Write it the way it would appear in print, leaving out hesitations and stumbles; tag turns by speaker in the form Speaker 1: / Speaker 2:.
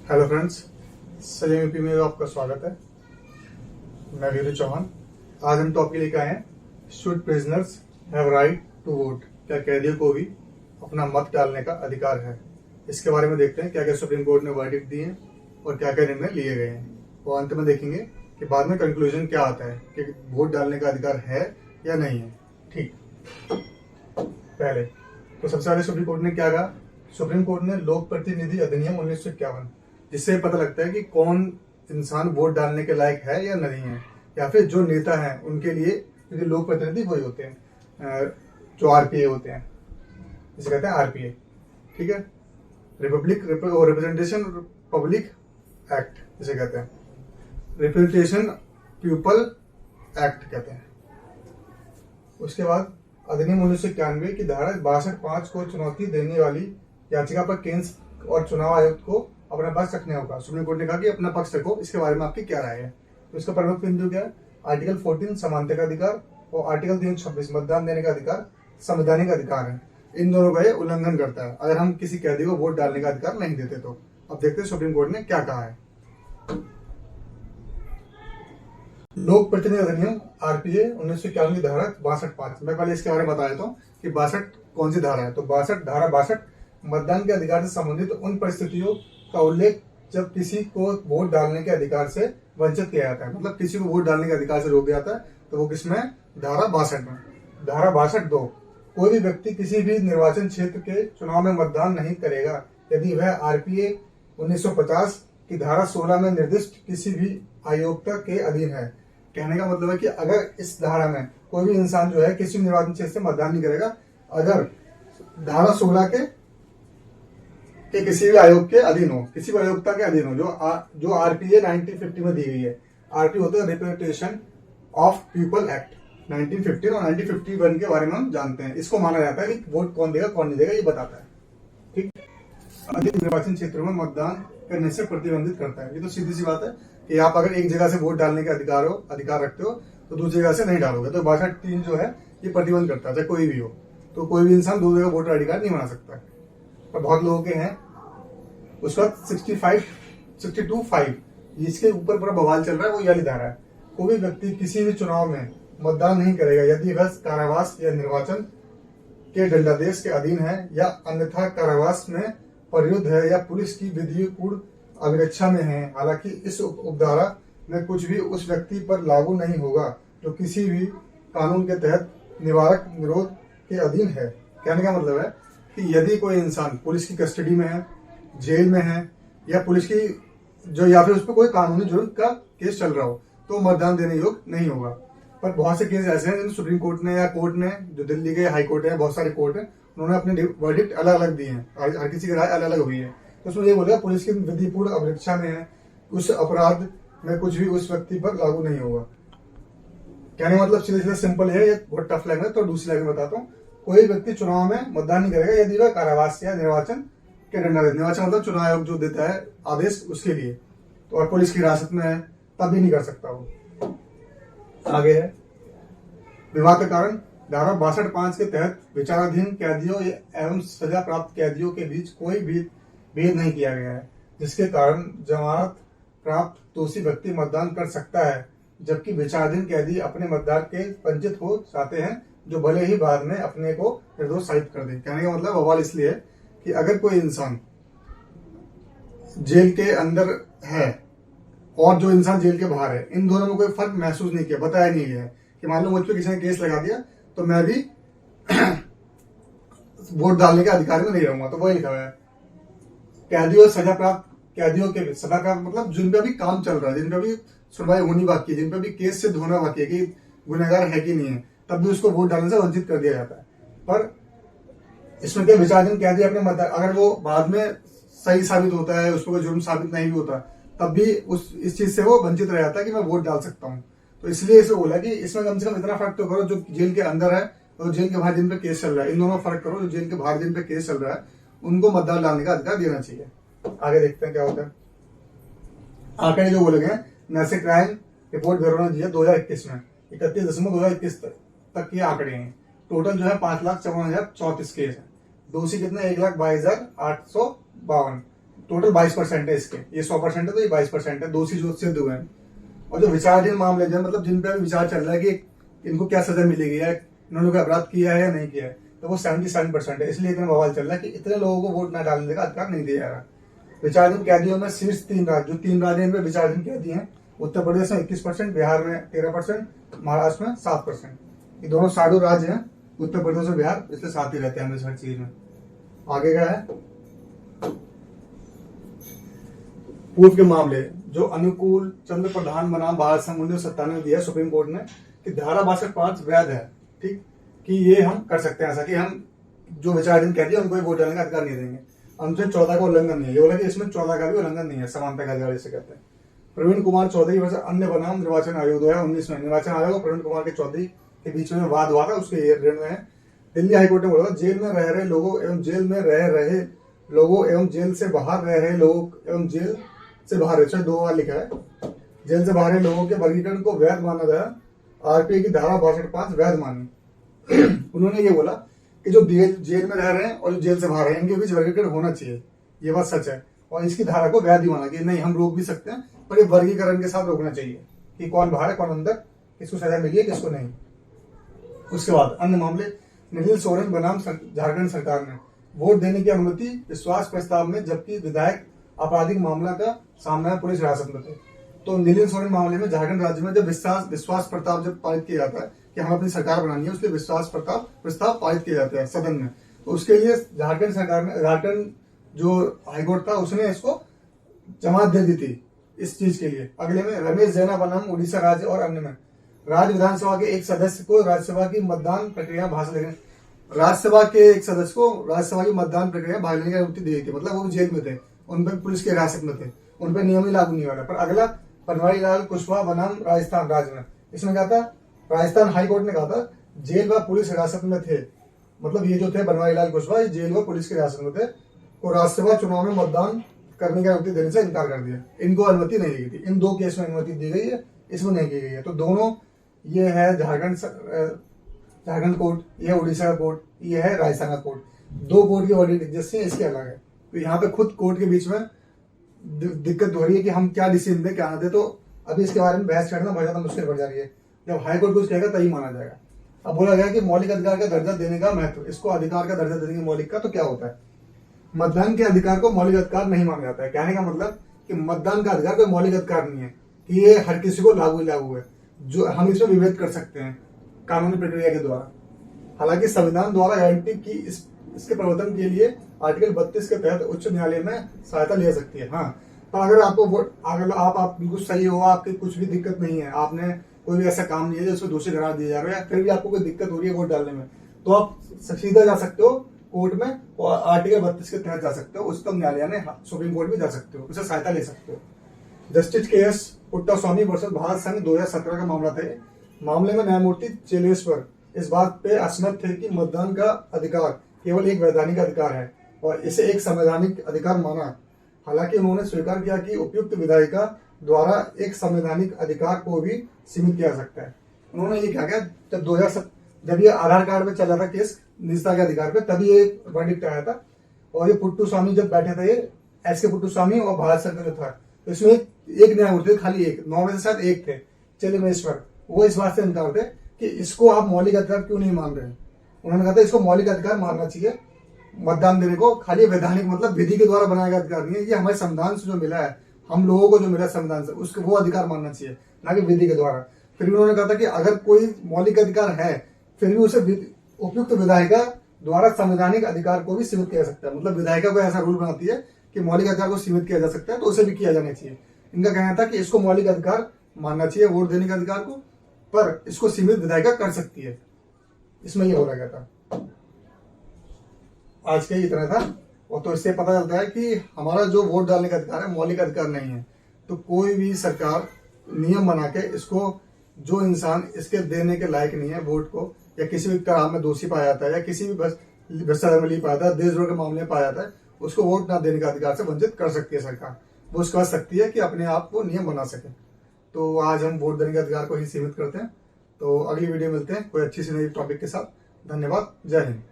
Speaker 1: Hello friends, सजग UP में आपका स्वागत है। मैं वीरू चौहान। आज हम टॉपिक लेकर आए हैं, should prisoners have right to vote? क्या कैदियों को भी अपना मत डालने का अधिकार है? इसके बारे में देखते हैं क्या क्या सुप्रीम कोर्ट ने वर्डिक्ट दिए हैं और क्या क्या निर्णय लिए गए हैं। और अंत में देखेंगे कि बाद में कंक्लूजन क्या आता है कि वोट डालने का अधिकार है या नहीं है। ठीक, पहले तो सबसे पहले सुप्रीम कोर्ट ने क्या कहा? सुप्रीम कोर्ट ने लोक प्रतिनिधि अधिनियम 1951, जिससे पता लगता है कि कौन इंसान वोट डालने के लायक है या नहीं है, या फिर जो नेता है उनके लिए, क्योंकि लोक प्रतिनिधि वही होते हैं जो आरपीए होते हैं, जिसे कहते हैं आरपीए। ठीक है, रिप्रेजेंटेशन पब्लिक एक्ट जिसे कहते हैं, रिप्रेजेंटेशन पीपल एक्ट कहते हैं। उसके बाद अधिनियम 1991 की धारा 62(5) को चुनौती देने वाली याचिका पर केंद्र और चुनाव आयुक्त को अपना पक्ष रखने होगा। सुप्रीम कोर्ट ने कहा कि अपना पक्ष रखो, इसके बारे में आपकी क्या राय है। तो इसका प्रमुख बिंदु क्या है? आर्टिकल 14 समानता का अधिकार और आर्टिकल 326 मतदान देने का अधिकार संवैधानिक अधिकार है। इन दोनों का ये उल्लंघन करता है अगर हम किसी कैदी को वोट डालने का अधिकार नहीं देते तो। अब देखते हैं सुप्रीम कोर्ट ने क्या कहा है। लोक प्रतिनिधि अधिनियम आरपीए 1991 की धारा 62(5). मैं पहले इसके बारे में बता देता हूँ कि 62 कौन सी धारा है। तो 62 धारा 62 मतदान के अधिकार से संबंधित उन परिस्थितियों का उल्लेख जब किसी को वोट डालने के अधिकार से वंचित किया जाता है, मतलब किसी को वोट डालने के अधिकार से रोक दिया जाता है, तो वो किसमें? धारा 62 में। धारा 62(2), कोई भी व्यक्ति किसी भी निर्वाचन क्षेत्र के चुनाव में मतदान नहीं करेगा यदि वह आरपीए 1950 की धारा 16 में निर्दिष्ट किसी भी आयोक्ता के अधीन है। कहने का मतलब है कि अगर इस धारा में कोई भी इंसान जो है किसी भी निर्वाचन क्षेत्र से मतदान नहीं करेगा अगर धारा 16 के किसी भी आयोग के अधीन हो, किसी भी आयोक्ता के अधीन हो, जो आरपीए 1950 में दी गई है। आरपी होता है रिप्रेजेंटेशन ऑफ पीपल एक्ट 1950, और 1951 के बारे में हम जानते हैं। इसको माना जाता है कि वोट कौन देगा कौन नहीं देगा, ये बताता है। ठीक, अधिक निर्वाचन क्षेत्रों में मतदान करने से प्रतिबंधित करता है। ये तो सीधी सी बात है कि आप अगर एक जगह से वोट डालने का अधिकार रखते हो तो दूसरी जगह से नहीं डालोगे। तो 62(3) जो है ये प्रतिबंध करता है, चाहे कोई भी हो। तो कोई भी इंसान दो जगह वोटर आई डी कार्ड नहीं बना सकता है। पर बहुत लोगों के हैं। उसके बाद 62(5), इसके ऊपर पूरा बवाल चल रहा है, वो ये वाली धारा है। कोई भी व्यक्ति किसी भी चुनाव में मतदान नहीं करेगा यदि वह कारावास या निर्वाचन के दंडादेश के अधीन है या अन्यथा कारावास में प्रयुक्त है या पुलिस की विधिपूर्ण अभिरक्षा में है। हालांकि इस उपधारा में कुछ भी उस व्यक्ति पर लागू नहीं होगा जो किसी भी कानून के तहत निवारक निरोध के अधीन है। कहने का मतलब है कि यदि कोई इंसान पुलिस की कस्टडी में है, जेल में है, या पुलिस की जो, या फिर उस पर कोई कानूनी जुर्म का केस चल रहा हो, तो मतदान देने योग्य नहीं होगा। पर बहुत से केस ऐसे हैं जिन सुप्रीम कोर्ट ने या कोर्ट ने, जो दिल्ली के हाई कोर्ट है, बहुत सारे कोर्ट है, उन्होंने अपने वर्डिक्ट अलग अलग दिए हैं, हर किसी की राय अलग अलग हुई है। तो उसमें ये बोलेगा पुलिस की विधिपूर्ण अभिरक्षा में है, उस अपराध में कुछ भी उस व्यक्ति पर लागू नहीं होगा। कहने मतलब सीधे सीधे सिंपल है, ये बहुत टफ लाइन है। तो दूसरी लाइन में बताता हूँ, कोई व्यक्ति चुनाव में मतदान नहीं करेगा यदि वह कारावास या निर्वाचन के दंडादेश, निर्वाचन मतलब चुनाव आयोग जो देता है आदेश, उसके लिए, तो और पुलिस की हिरासत में है तब भी नहीं कर सकता वो। आगे है विवाद का कारण। धारा 62(5) के तहत विचाराधीन कैदियों एवं सजा प्राप्त कैदियों के बीच कोई भी भेद नहीं किया गया है, जिसके कारण जमानत प्राप्त दोषी व्यक्ति मतदान कर सकता है, जबकि विचाराधीन कैदी अपने मतदान के वंचित हो जाते हैं, जो भले ही बाद में अपने को निर्दोष साबित कर दे। कहने का मतलब बवाल इसलिए है कि अगर कोई इंसान जेल के अंदर है और जो इंसान जेल के बाहर है, इन दोनों में कोई फर्क महसूस नहीं किया, बताया नहीं गया कि मान लो मुझ पर किसी ने केस लगा दिया तो मैं भी वोट डालने के अधिकार में नहीं रहूंगा, तो वही लिखा हुआ है। कैदी और सजा प्राप्त कैदियों के भी, सजा प्राप्त मतलब जिन पे भी काम चल रहा है, जिन पे भी सुनवाई होनी बाकी है, जिन पे भी केस से धोना बाकी है कि गुनहगार है कि नहीं है, तब भी उसको वोट डालने से वंचित कर दिया जाता है। पर इसमें क्या, विचाराधीन कैदी अपने मतदान, अगर वो बाद में सही साबित होता है, उसको कोई जुर्म साबित नहीं भी होता, तब भी इस चीज से वो वंचित रह जाता है कि मैं वोट डाल सकता हूँ। तो इसलिए इसे बोला कि इसमें कम से कम इतना फर्क तो करो, जो जेल के अंदर है और जेल के बाहर जिन पे केस चल रहा है, इन दोनों फर्क करो। जो जेल के बाहर जिन पे केस चल रहा है उनको मतदान डालने का अधिकार देना चाहिए। आगे देखते हैं क्या होता है। आंकड़े जो बोले गए, नेशनल क्राइम रिपोर्ट ब्यूरो ने दिया 2021 में 31 तक के आंकड़े हैं। टोटल जो है 5,54,034 केस है। दोषी कितने? 1,22,852। टोटल 22% है इसके, ये 100% है तो ये 22% है, दोषी जो सिद्ध हुए हैं। और जो विचाराधीन मामले जो मतलब जिन पे अभी विचार चल रहा है कि इनको क्या सजा मिलेगी या इन्होंने कोई अपराध किया है या नहीं किया है, तो वो 77% है। इसलिए इतना बवाल चल रहा है कि इतने लोगों को वोट न डालने का अधिकार नहीं दिया जा रहा। विचाराधीन कैदियों में शीर्ष 3 राज्य, जो 3 राज्य इनमें विचाराधीन कैदी हैं, उत्तर प्रदेश में 21%, बिहार में 13%, महाराष्ट्र में 7%। ये दोनों साधु राज्य हैं, उत्तर प्रदेश और बिहार, इसलिए साथ ही रहते हैं हमेशा हर चीज में। आगे क्या है, पूर्व के मामले जो अनुकूल चंद्र प्रधान बनाम भारत संघ 1997 दिया सुप्रीम कोर्ट ने कि धारा 62(5) वैध है, ठीक, कि ये हम कर सकते हैं ऐसा कि हम जो विचाराधीन कैदी है उनको वोट डालने का अधिकार नहीं देंगे। अनुच्छेद 14 का उल्लंघन नहीं है, ये बोला कि इसमें 14 का भी उल्लंघन नहीं है, समानता का अधिकार जिसे कहते हैं। प्रवीण कुमार चौधरी वर्ष अन्य बनाम निर्वाचन आयोग 2019 में, निर्वाचन आयोग और प्रवीण कुमार के चौधरी के बीच में वाद हुआ था, उसके ऋण में दिल्ली हाईकोर्ट ने बोला जेल में रह रहे लोगों एवं जेल में रह रहे लोगों एवं जेल से बाहर रह रहे लोग एवं जेल से बाहर है, 2 बार लिखा है, जेल से बाहर लोगों के वर्गीकरण को वैध माना गया, आरपीए की धारा 62(5) वैध मानी। उन्होंने ये बोला कि जो जेल में रह रहे हैं और जो जेल से बाहर है इनके बीच वर्गीकरण होना चाहिए, ये बात सच है, और इसकी धारा को वैध ही माना कि नहीं हम रोक भी सकते हैं, पर ये वर्गीकरण के साथ रोकना चाहिए कि कौन बाहर है कौन अंदर, किसको सजा मिली है किसको नहीं। उसके बाद अन्य मामले, निखिल सोरेन बनाम झारखंड सरकार ने वोट देने की अनुमति विश्वास प्रस्ताव में, जबकि विधायक आपराधिक मामला का सामना पुलिस हिरासत में थे। तो निखिल सोरेन मामले में झारखंड राज्य में जब विश्वास प्रस्ताव जब पारित किया जाता है कि हमें अपनी सरकार बनानी है, उसके विश्वास प्रस्ताव पारित किए जाते हैं सदन में, तो उसके लिए झारखंड सरकार ने, झारखंड जो हाईकोर्ट था उसने इसको जमात दे दी थी इस चीज के लिए। अगले में रमेश जैना बनाम उड़ीसा राज्य और अन्य में, राज्य विधानसभा के एक सदस्य को राज्यसभा की मतदान प्रक्रिया भाग लेने, राज्यसभा के एक सदस्य को राज्यसभा की मतदान प्रक्रिया भाग लेने की अनुमति दी गई थी, मतलब वो जेल में थे, उन पर पुलिस की हिरासत में थे, उन पर नियम ही लागू नहीं वाला। पर अगला बनवारी लाल कुशवाहा बनाम राजस्थान राज्य में, इसमें क्या था, राजस्थान हाईकोर्ट ने कहा था जेल व पुलिस हिरासत में थे, मतलब ये जो थे बनवारी लाल कुशवाहा जेल व पुलिस की हिरासत में थे, तो राज्यसभा चुनाव में मतदान करने की अनुमति देने से इनकार कर दिया, इनको अनुमति नहीं दी गई थी। इन 2 केस में अनुमति दी गई है, इसमें नहीं की गई है। तो दोनों, ये है झारखंड कोर्ट, ये उड़ीसा का कोर्ट, ये है राजस्थान का कोर्ट, 2 कोर्ट की वर्डिक्ट जैसे इसके अलग है। तो यहाँ पे खुद कोर्ट के बीच में दिक्कत हो रही है कि हम क्या डिसीजन दें क्या ना दें, तो अभी इसके बारे में बहस करना बहुत ज्यादा मुश्किल पड़ जा रही है। जब हाईकोर्ट कुछ कहेगा तभी माना जाएगा। अब बोला गया कि मौलिक अधिकार का दर्जा देने का महत्व, इसको अधिकार का दर्जा देने की मौलिक का तो क्या होता है, मतदान के अधिकार को मौलिक अधिकार नहीं माना जाता है। कहने का मतलब कि मतदान का अधिकार कोई मौलिक अधिकार नहीं है कि ये हर किसी को लागू है, जो हम इसमें विभेद कर सकते हैं कानूनी प्रक्रिया के द्वारा। हालांकि संविधान द्वारा गारंटी की इसके प्रवर्तन के लिए आर्टिकल 32 के तहत उच्च न्यायालय में सहायता ले सकती है। हाँ, पर अगर आपको अगर आप बिल्कुल सही हो, आपकी कुछ भी दिक्कत नहीं है, आपने कोई भी ऐसा काम नहीं है जिसको दोषी करार दिया जा रहा है, फिर भी आपको कोई दिक्कत हो रही है वोट डालने में, तो आप सीधा जा सकते हो कोर्ट में और आर्टिकल 32 के तहत जा सकते हो, उच्चतम न्यायालय में सुप्रीम कोर्ट भी जा सकते हो, उसे सहायता ले सकते हो। Justice KS. Puttaswamy versus Bharat संघ 2017 का मामला था। मामले में न्यायमूर्ति चेलेश्वर इस बात पे असमत थे कि मतदान का अधिकार केवल एक वैधानिक अधिकार है और इसे एक संवैधानिक अधिकार माना। हालांकि उन्होंने स्वीकार किया कि उपयुक्त विधायिका द्वारा एक संवैधानिक अधिकार को भी सीमित किया जा सकता है। उन्होंने ये क्या किया, जब ये आधार कार्ड में चला था केस निजता के अधिकार पे, तभी ये वर्डिक्ट आया था। और ये पुट्टुस्वामी जब बैठे थे, ये एस.के. पुट्टुस्वामी और भारत संघ जो था, तो इसमें एक न्यायमूर्ति, खाली एक, 9 में से शायद एक थे, चेलेश्वर, वो इस बात से इनकार थे कि इसको आप मौलिक अधिकार क्यों नहीं मान रहे हैं। उन्होंने कहा था इसको मौलिक अधिकार मानना चाहिए, मतदान देने को खाली वैधानिक मतलब विधि के द्वारा बनाया गया अधिकार नहीं है, ये हमारे संविधान से जो मिला है, हम लोगों को जो मिला संविधान से, उसको वो अधिकार मानना चाहिए, ना कि विधि के द्वारा। फिर भी उन्होंने कहा था कि अगर कोई मौलिक अधिकार है फिर भी उसे उपयुक्त विधायिका द्वारा संवैधानिक अधिकार को भी सीमित किया जा सकता है। मतलब विधायिका को ऐसा रूल बनाती है कि मौलिक अधिकार को सीमित किया जा सकता है, तो उसे भी किया जाना चाहिए। इनका कहना था कि इसको मौलिक अधिकार मानना चाहिए वोट देने का अधिकार को, पर इसको सीमित विधायिका कर सकती है, इसमें ये बोला गया था। आज के इतना था। और तो इससे पता चलता है कि हमारा जो वोट डालने का अधिकार है मौलिक अधिकार नहीं है। तो कोई भी सरकार नियम बना के इसको, जो इंसान इसके देने के लायक नहीं है वोट को, या किसी भी तरह में दोषी पाया जाता है या किसी भी भ्रष्टाचार में पाया जाता है, देशद्रोह के मामले में पाया जाता है, उसको वोट ना देने का अधिकार से वंचित कर सकती है सरकार। वो उसको कर सकती है कि अपने आप को नियम बना सके। तो आज हम वोट देने के अधिकार को ही सीमित करते हैं। तो अगली वीडियो मिलते हैं कोई अच्छी सी नई टॉपिक के साथ। धन्यवाद। जय हिंद।